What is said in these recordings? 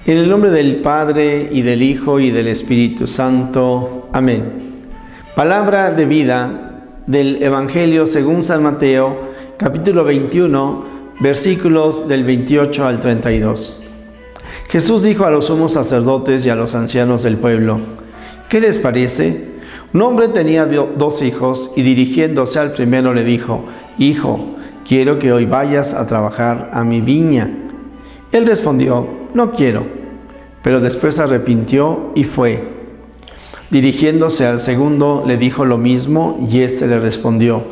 En el nombre del Padre, y del Hijo, y del Espíritu Santo. Amén. Palabra de vida del Evangelio según San Mateo, capítulo 21, versículos del 28 al 32. Jesús dijo a los sumos sacerdotes y a los ancianos del pueblo: ¿Qué les parece? Un hombre tenía 2 hijos, y dirigiéndose al primero le dijo: Hijo, quiero que hoy vayas a trabajar a mi viña. Él respondió: No quiero. Pero después se arrepintió y fue. Dirigiéndose al segundo le dijo lo mismo, y éste le respondió: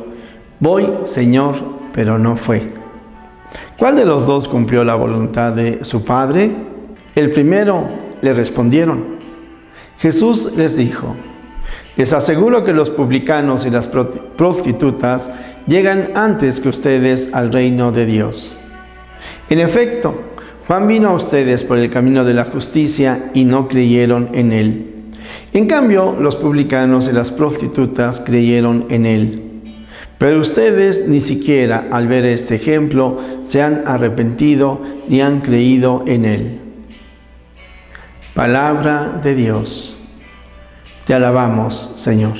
Voy, Señor, pero no fue. ¿Cuál de los 2 cumplió la voluntad de su padre? El primero, le respondieron. Jesús les dijo: Les aseguro que los publicanos y las prostitutas llegan antes que ustedes al reino de Dios. En efecto, Juan vino a ustedes por el camino de la justicia y no creyeron en él. En cambio, los publicanos y las prostitutas creyeron en él. Pero ustedes ni siquiera al ver este ejemplo se han arrepentido ni han creído en él. Palabra de Dios. Te alabamos, Señor.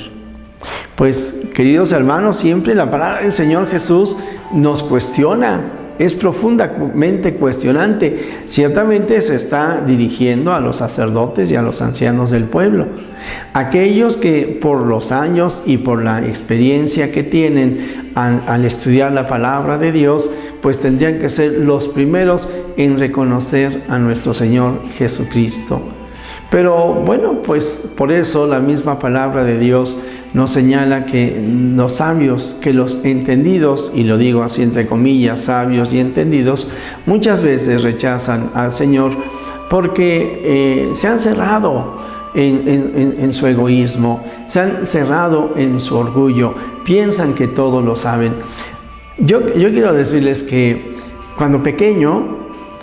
Pues, queridos hermanos, siempre la palabra del Señor Jesús nos cuestiona. Es profundamente cuestionante. Ciertamente se está dirigiendo a los sacerdotes y a los ancianos del pueblo. Aquellos que por los años y por la experiencia que tienen al estudiar la palabra de Dios, pues tendrían que ser los primeros en reconocer a nuestro Señor Jesucristo. Pero bueno, pues por eso la misma palabra de Dios nos señala que los sabios, que los entendidos, y lo digo así entre comillas, sabios y entendidos, muchas veces rechazan al Señor porque se han cerrado en su egoísmo, se han cerrado en su orgullo, piensan que todo lo saben. Yo quiero decirles que cuando pequeño,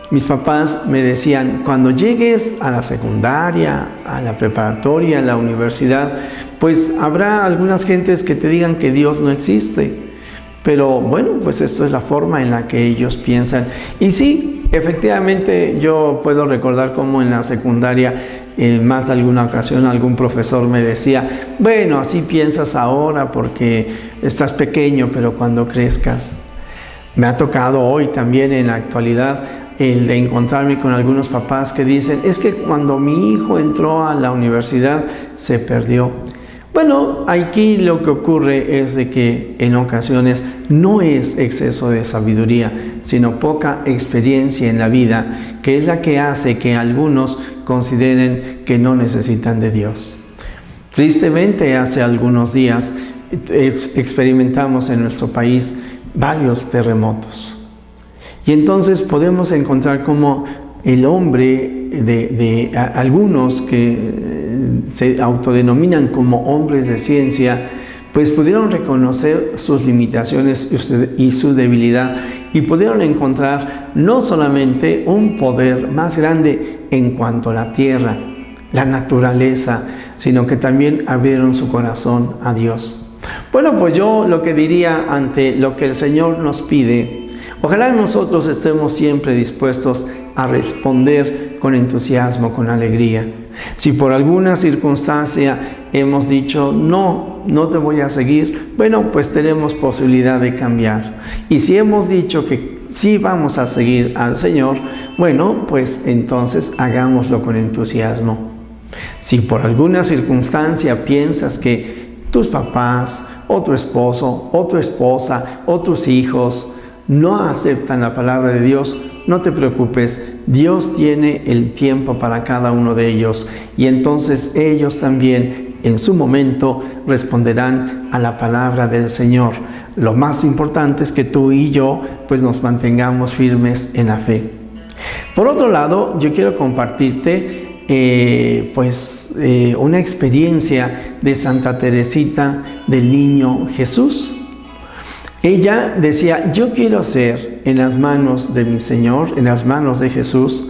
mis papás me decían: cuando llegues a la secundaria, a la preparatoria, a la universidad, pues habrá algunas gentes que te digan que Dios no existe. Pero bueno, pues esto es la forma en la que ellos piensan. Y sí, efectivamente, yo puedo recordar cómo en la secundaria, en más de alguna ocasión, algún profesor me decía: bueno, así piensas ahora porque estás pequeño, pero cuando crezcas. Me ha tocado hoy también en la actualidad el de encontrarme con algunos papás que dicen: es que cuando mi hijo entró a la universidad se perdió. Bueno, aquí lo que ocurre es de que en ocasiones no es exceso de sabiduría, sino poca experiencia en la vida, que es la que hace que algunos consideren que no necesitan de Dios. Tristemente, hace algunos días experimentamos en nuestro país varios terremotos. Y entonces podemos encontrar cómo el hombre de algunos que se autodenominan como hombres de ciencia, pues pudieron reconocer sus limitaciones y su debilidad, y pudieron encontrar no solamente un poder más grande en cuanto a la tierra, la naturaleza, sino que también abrieron su corazón a Dios. Bueno, pues yo lo que diría ante lo que el Señor nos pide: ojalá nosotros estemos siempre dispuestos a responder con entusiasmo, con alegría. Si por alguna circunstancia hemos dicho: no te voy a seguir, bueno, pues tenemos posibilidad de cambiar. Y si hemos dicho que sí vamos a seguir al Señor, bueno, pues entonces hagámoslo con entusiasmo. Si por alguna circunstancia piensas que tus papás, o tu esposo, o tu esposa, o tus hijos no aceptan la palabra de Dios, no te preocupes. Dios tiene el tiempo para cada uno de ellos, y entonces ellos también en su momento responderán a la palabra del Señor. Lo más importante es que tú y yo pues nos mantengamos firmes en la fe. Por otro lado, yo quiero compartirte una experiencia de Santa Teresita del Niño Jesús. Ella decía: yo quiero ser en las manos de mi Señor, en las manos de Jesús,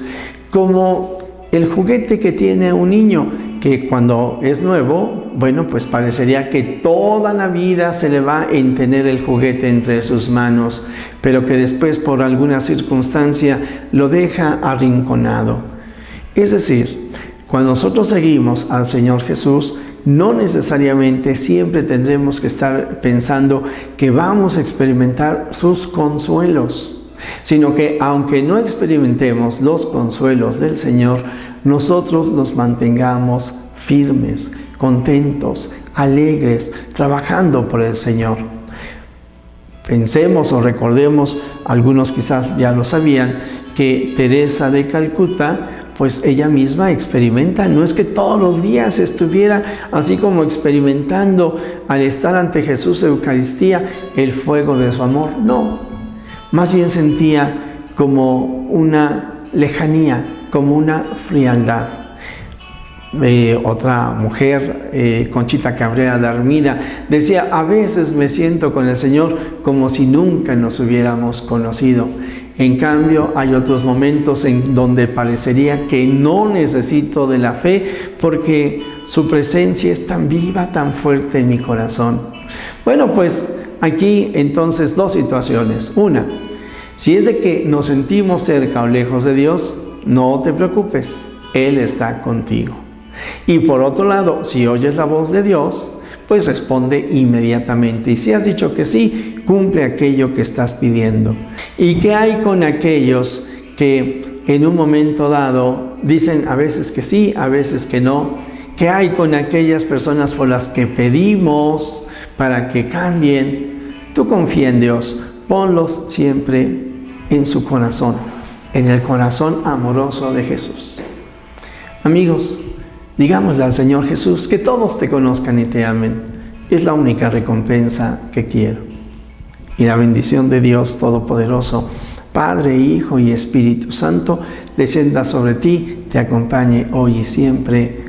como el juguete que tiene un niño, que cuando es nuevo, bueno, pues parecería que toda la vida se le va en tener el juguete entre sus manos, pero que después por alguna circunstancia lo deja arrinconado. Es decir, cuando nosotros seguimos al Señor Jesús, no necesariamente siempre tendremos que estar pensando que vamos a experimentar sus consuelos, sino que aunque no experimentemos los consuelos del Señor, nosotros nos mantengamos firmes, contentos, alegres, trabajando por el Señor. Pensemos o recordemos, algunos quizás ya lo sabían, que Teresa de Calcuta, pues ella misma experimenta, no es que todos los días estuviera así como experimentando al estar ante Jesús Eucaristía el fuego de su amor, no, más bien sentía como una lejanía, como una frialdad. Otra mujer, Conchita Cabrera de Armida, decía: a veces me siento con el Señor como si nunca nos hubiéramos conocido. En cambio, hay otros momentos en donde parecería que no necesito de la fe porque su presencia es tan viva, tan fuerte en mi corazón. Bueno, pues aquí entonces dos situaciones. Una, si es de que nos sentimos cerca o lejos de Dios, no te preocupes, Él está contigo. Y por otro lado, si oyes la voz de Dios, pues responde inmediatamente. Y si has dicho que sí, cumple aquello que estás pidiendo. ¿Y qué hay con aquellos que en un momento dado dicen a veces que sí, a veces que no? ¿Qué hay con aquellas personas por las que pedimos para que cambien? Tú confía en Dios, ponlos siempre en su corazón, en el corazón amoroso de Jesús. Amigos, digámosle al Señor Jesús que todos te conozcan y te amen. Es la única recompensa que quiero. Y la bendición de Dios Todopoderoso, Padre, Hijo y Espíritu Santo, descienda sobre ti, te acompañe hoy y siempre.